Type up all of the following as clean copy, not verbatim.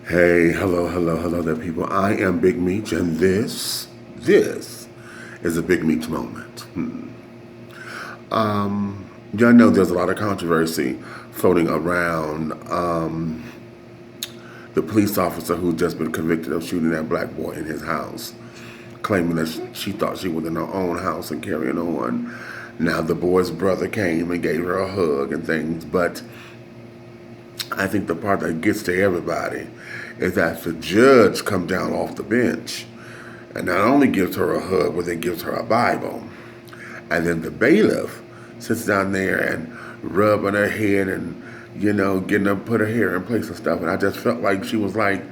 Hey, hello there, people. I am Big Meach, and this is a Big Meach Moment. Y'all know there's a lot of controversy floating around the police officer who's just been convicted of shooting that black boy in his house, claiming that she thought she was in her own house and carrying on. Now, the boy's brother came and gave her a hug and things, but I think the part that gets to everybody is that the judge come down off the bench and not only gives her a hug, but then gives her a Bible. And then the bailiff sits down there and rubbing her head and, getting her put her hair in place and stuff. And I just felt like she was like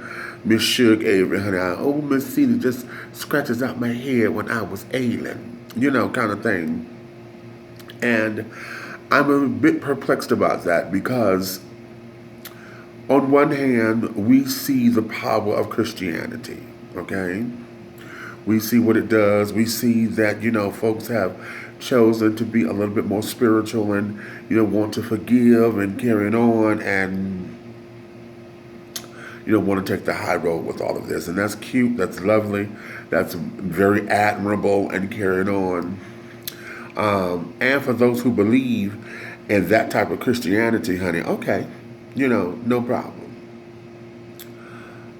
Miss Suge Avery, honey. Oh, Miss Celie just scratches out my head when I was ailing, kind of thing. And I'm a bit perplexed about that because on one hand, we see the power of Christianity, okay? We see what it does. We see that, folks have chosen to be a little bit more spiritual and, want to forgive and carrying on and, want to take the high road with all of this. And that's cute. That's lovely. That's very admirable and carrying on. And for those who believe in that type of Christianity, honey, okay, no problem.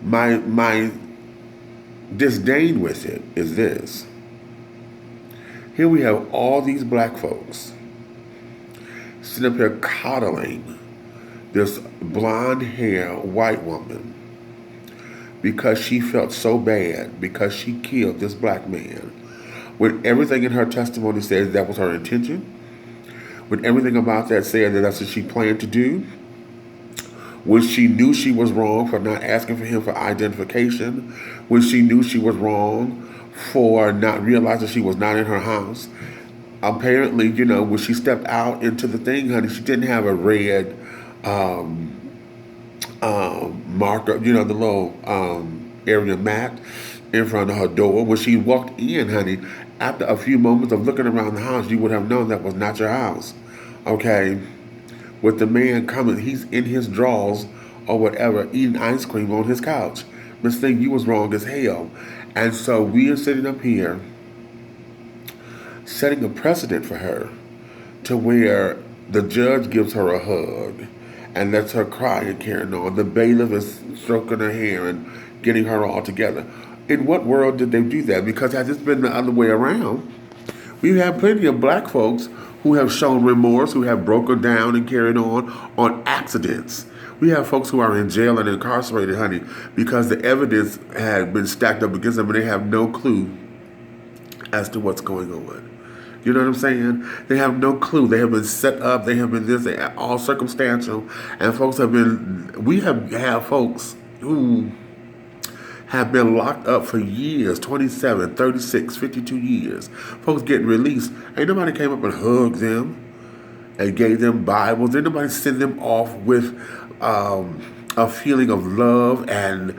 My disdain with it is this. Here we have all these black folks sitting up here coddling this blonde hair white woman because she felt so bad because she killed this black man. When everything in her testimony says that was her intention, when everything about that said that that's what she planned to do, when she knew she was wrong for not asking for him for identification, when she knew she was wrong for not realizing she was not in her house. Apparently, when she stepped out into the thing, honey, she didn't have a red marker, the little area mat in front of her door. When she walked in, honey, after a few moments of looking around the house, you would have known that was not your house. Okay? With the man coming, he's in his drawers or whatever, eating ice cream on his couch. Miss Thing, you was wrong as hell. And so we are sitting up here setting a precedent for her to where the judge gives her a hug and lets her cry and carrying on. The bailiff is stroking her hair and getting her all together. In what world did they do that? Because had this been the other way around, we've had plenty of black folks who have shown remorse, who have broken down and carried on accidents. We have folks who are in jail and incarcerated, honey, because the evidence had been stacked up against them and they have no clue as to what's going on. You know what I'm saying? They have no clue. They have been set up. They have been this, they are all circumstantial. And folks have been, we have folks who have been locked up for years, 27, 36, 52 years. Folks getting released. Ain't nobody came up and hugged them and gave them Bibles. Ain't nobody send them off with a feeling of love and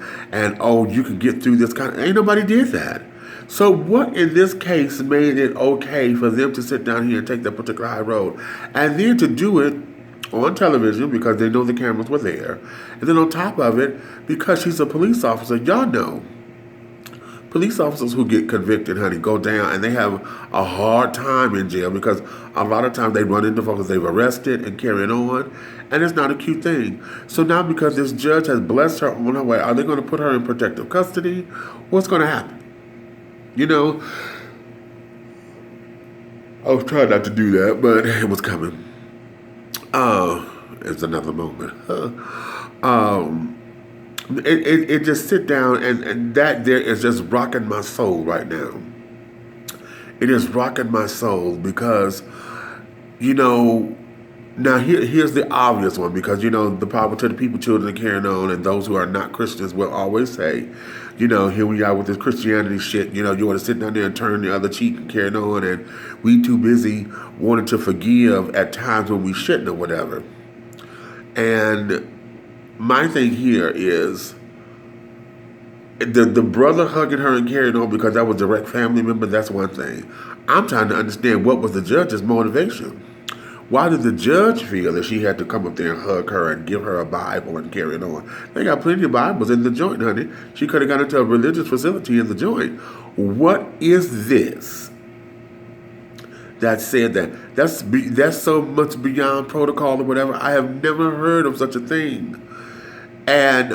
oh, you can get through this kind of, ain't nobody did that. So what in this case made it okay for them to sit down here and take that particular high road? And then to do it on television because they know the cameras were there. And then on top of it, because she's a police officer, y'all know, police officers who get convicted, honey, go down and they have a hard time in jail because a lot of times they run into folks they've arrested and carrying on, and it's not a cute thing. So now because this judge has blessed her on her way, are they going to put her in protective custody? What's going to happen? I was trying not to do that, but it was coming. It's another moment. It just sit down and that there is just rocking my soul right now. It is rocking my soul because, now here's the obvious one because, the power to the people, children, and carrying on, and those who are not Christians will always say, here we are with this Christianity shit, you want to sit down there and turn the other cheek and carrying on, and we too busy wanting to forgive at times when we shouldn't or whatever. And my thing here is the brother hugging her and carrying on because that was a direct family member, that's one thing. I'm trying to understand what was the judge's motivation. Why did the judge feel that she had to come up there and hug her and give her a Bible and carry it on? They got plenty of Bibles in the joint, honey. She could have gone into a religious facility in the joint. What is this that said that? That's so much beyond protocol or whatever. I have never heard of such a thing. And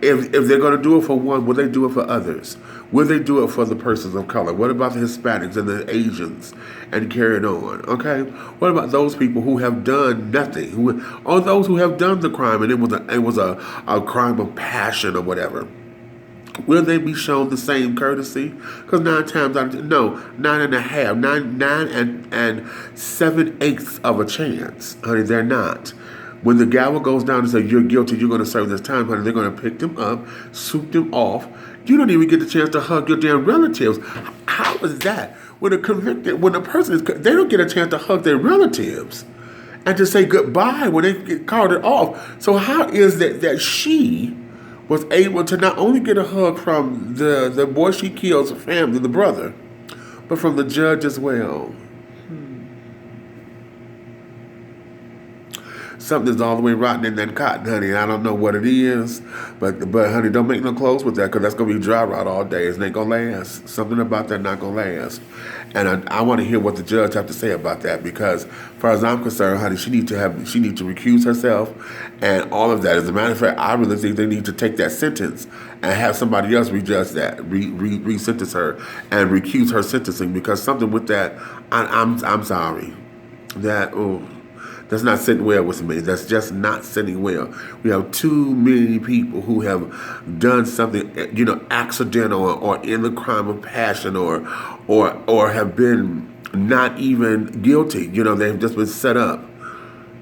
if they're going to do it for one, will they do it for others? Will they do it for the persons of color? What about the Hispanics and the Asians and carry it on? Okay. What about those people who have done nothing, or those who have done the crime and it was a crime of passion or whatever? Will they be shown the same courtesy? Because 9.5, 9 7/8 of a chance, honey. They're not. When the gavel goes down and says you're guilty, you're going to serve this time, honey, they're going to pick them up, swoop them off. You don't even get the chance to hug your damn relatives. How is that? When a person is, they don't get a chance to hug their relatives and to say goodbye when they get carted off. So how is it that she was able to not only get a hug from the boy she killed's family, the brother, but from the judge as well? Something's all the way rotten in that cotton, honey. I don't know what it is, but honey, don't make no clothes with that, because that's gonna be dry rot all day. It ain't gonna last. Something about that not gonna last. And I want to hear what the judge have to say about that, because, as far as I'm concerned, honey, she need to recuse herself, and all of that. As a matter of fact, I really think they need to take that sentence and have somebody else rejudge that, resentence her, and recuse her sentencing, because something with that, I'm sorry, that that's not sitting well with me. That's just not sitting well. We have too many people who have done something, accidental or in the crime of passion, or have been not even guilty. They've just been set up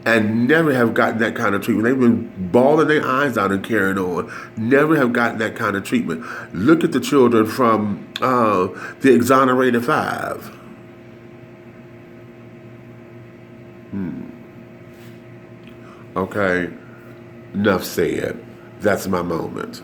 and never have gotten that kind of treatment. They've been bawling their eyes out and carrying on. Never have gotten that kind of treatment. Look at the children from the exonerated five. Okay, enough said. That's my moment.